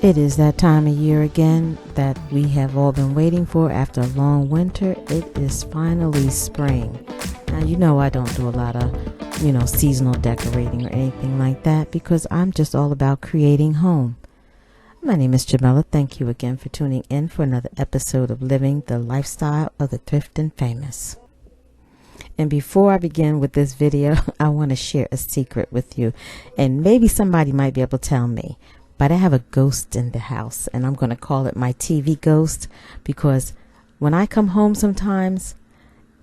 It is that time of year again that we have all been waiting for after a long winter. It is finally spring. Now, you know I don't do a lot of, seasonal decorating or anything like that because I'm just all about creating home. My name is Jamela. Thank you again for tuning in for another episode of Living the Lifestyle of the Thrift and Famous. And before I begin with this video, I want to share a secret with you. And maybe somebody might be able to tell me. But I have a ghost in the house, and I'm going to call it my TV ghost because when I come home sometimes,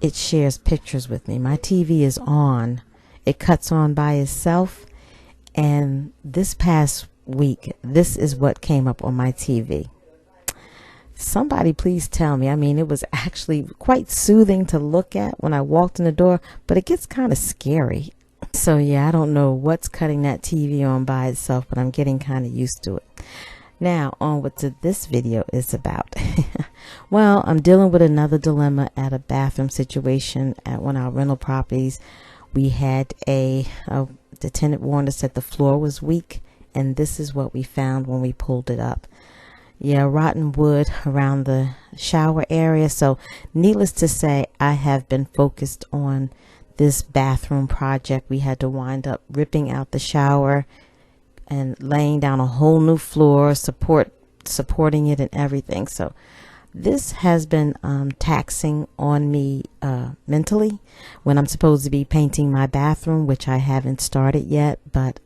it shares pictures with me. My TV is on. It cuts on by itself. And this past week, this is what came up on my TV. Somebody please tell me. I mean, it was actually quite soothing to look at when I walked in the door, but it gets kind of scary. So yeah, I don't know what's cutting that TV on by itself, but I'm getting kind of used to it. Now, on what this video is about. Well, I'm dealing with another dilemma at a bathroom situation at one of our rental properties. We had the tenant warned us that the floor was weak, and this is what we found when we pulled it up. Yeah, rotten wood around the shower area. So needless to say, I have been focused on this bathroom project. We had to wind up ripping out the shower and laying down a whole new floor, supporting it and everything. So this has been taxing on me mentally when I'm supposed to be painting my bathroom, which I haven't started yet. But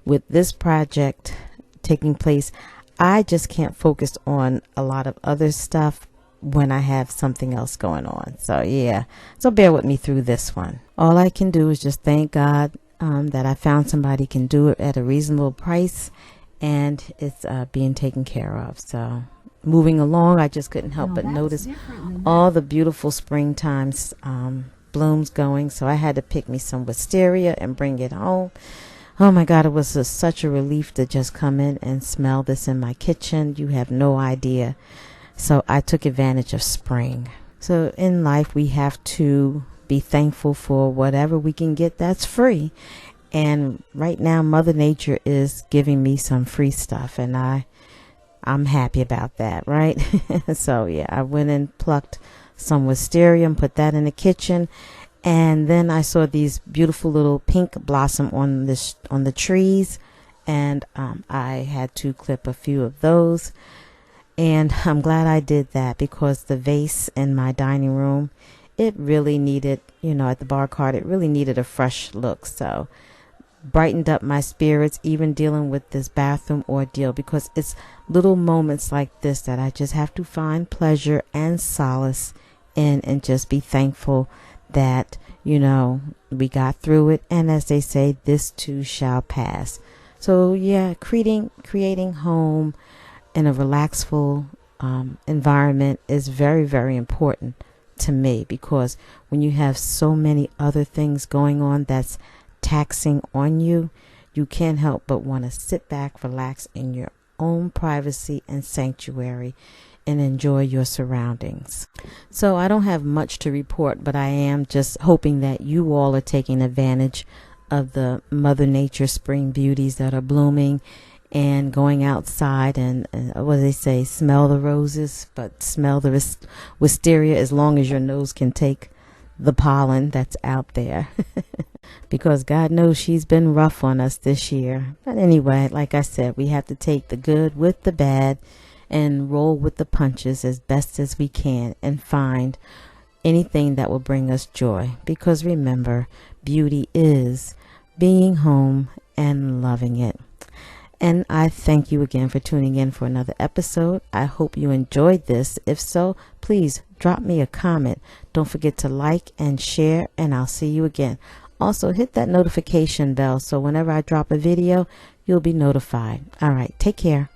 with this project taking place, I just can't focus on a lot of other stuff when I have something else going on. So yeah, so bear with me through this one. All I can do is just thank God that I found somebody can do it at a reasonable price, and it's being taken care of. So moving along, I just couldn't help but notice all the beautiful springtime blooms going. So I had to pick me some wisteria and bring it home. Oh my God, it was such a relief to just come in and smell this in my kitchen. You have no idea. So I took advantage of spring. So in life, we have to be thankful for whatever we can get that's free. And right now, Mother Nature is giving me some free stuff, and I'm happy about that, right? So yeah, I went and plucked some wisteria and put that in the kitchen. And then I saw these beautiful little pink blossom on the trees, and I had to clip a few of those. And I'm glad I did that because the vase in my dining room, it really needed, at the bar cart, it really needed a fresh look. So brightened up my spirits, even dealing with this bathroom ordeal, because it's little moments like this that I just have to find pleasure and solace in, and just be thankful that, we got through it. And as they say, this too shall pass. So yeah, creating home in a relaxful environment is very, very important to me, because when you have so many other things going on that's taxing on you, you can't help but want to sit back, relax in your own privacy and sanctuary, and enjoy your surroundings. So I don't have much to report, but I am just hoping that you all are taking advantage of the Mother Nature spring beauties that are blooming, and going outside and what do they say, smell the roses, but smell the wisteria as long as your nose can take the pollen that's out there. Because God knows she's been rough on us this year. But anyway, like I said, we have to take the good with the bad and roll with the punches as best as we can, and find anything that will bring us joy. Because remember, beauty is being home and loving it. And I thank you again for tuning in for another episode. I hope you enjoyed this. If so, please drop me a comment. Don't forget to like and share, and I'll see you again. Also, hit that notification bell so whenever I drop a video, you'll be notified. All right, take care.